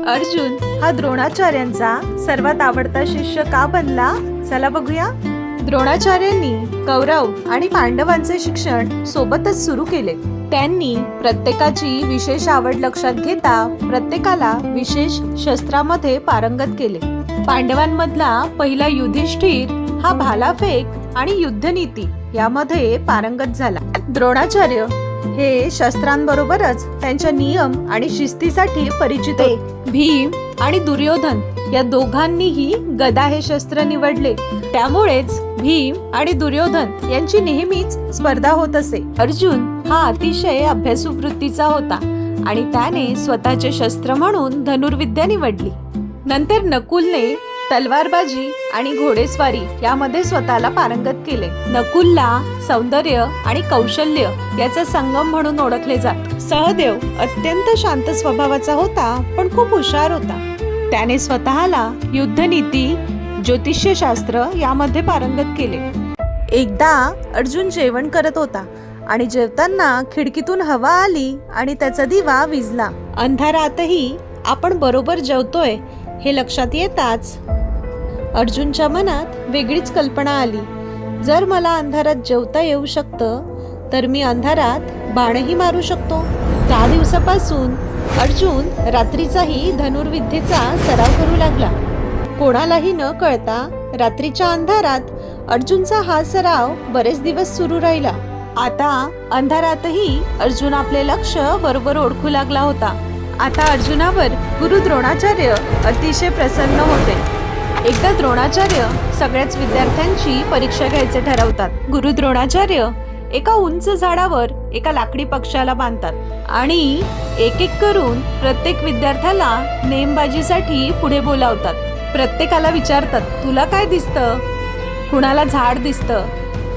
अर्जुन हा द्रोणाचार्यांचा सर्वात आवडता शिष्य का बनला? चला बघूया. द्रोणाचार्यांनी कौरव आणि पांडवांचे शिक्षण सोबतच सुरू केले. त्यांनी प्रत्येकाची विशेष आवड लक्षात घेता प्रत्येकाला विशेष शस्त्रामध्ये पारंगत केले. पांडवांमधला पहिला युधिष्ठिर हा भालाफेक आणि युद्धनीती यामध्ये पारंगत झाला. द्रोणाचार्य हे शस्त्रांबरोबरच त्यांच्या नियम आणि शिस्तीसाठी परिचित होते. भीम आणि दुर्योधन या दोघांनीही गदा हे शस्त्र निवडले. त्यामुळेच भीम आणि दुर्योधन यांची नेहमीच स्पर्धा होत असे. अर्जुन हा अतिशय अभ्यासू वृत्तीचा होता आणि त्याने स्वतःचे शस्त्र म्हणून धनुर्विद्या निवडली. नंतर नकुलने तलवारबाजी आणि घोडेस्वारी यामध्ये स्वतःला पारंगत केले. नकुलला सौंदर्य आणि कौशल्य याचा संगम म्हणून ओळखले जात. सहदेव अत्यंत शांत स्वभावाचा होता पण खूप हुशार होता. त्याने स्वतःला युद्धनीती, ज्योतिष्यशास्त्र यामध्ये पारंगत केले. एकदा अर्जुन जेवण करत होता आणि जेवताना खिडकीतून हवा आली आणि त्याचा दिवा विझला. अंधारातही आपण बरोबर जेवतोय हे लक्षात येताच अर्जुनच्या मनात वेगळीच कल्पना आली. जर मला अंधारात जेवता येऊ शकतं तर मी अंधारात बाणही मारू शकतो. त्या दिवसापासून अर्जुन रात्रीचाही धनुर्विद्येचा सराव करू लागला. कोणालाही न कळता रात्रीच्या अंधारात अर्जुनचा हा सराव बरेच दिवस सुरू राहिला. आता अंधारातही अर्जुन आपले लक्ष बरोबर ओळखू लागला होता. आता अर्जुनावर गुरु द्रोणाचार्य अतिशय प्रसन्न होते. एकदा द्रोणाचार्य सगळ्याच विद्यार्थ्यांची परीक्षा घ्यायचे ठरवतात. गुरु द्रोणाचार्य एका उंच झाडावर एका लाकडी पक्षाला बांधतात आणि एक एक करून प्रत्येक विद्यार्थ्याला नेमबाजीसाठी पुढे बोलावतात. प्रत्येकाला विचारतात, तुला काय दिसतं? कुणाला झाड दिसतं,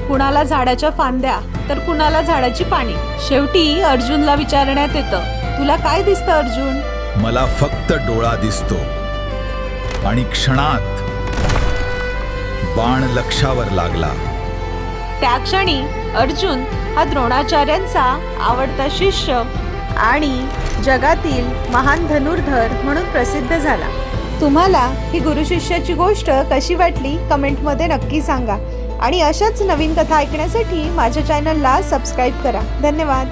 कुणाला झाडाच्या फांद्या, तर कुणाला झाडाची पाने. शेवटी अर्जुनला विचारण्यात येतं, तुला काय दिसतं अर्जुन? मला फक्त डोळा दिसतो आणि क्षणात बाण लक्षावर लागला. त्या क्षणी अर्जुन हा द्रोणाचार्यांचा आवडता शिष्य आणि जगातील महान धनुर्धर म्हणून प्रसिद्ध झाला. तुम्हाला ही गुरु शिष्याची गोष्ट कशी वाटली कमेंटमध्ये नक्की सांगा आणि अशाच नवीन कथा ऐकण्यासाठी माझ्या चॅनलला सबस्क्राईब करा. धन्यवाद.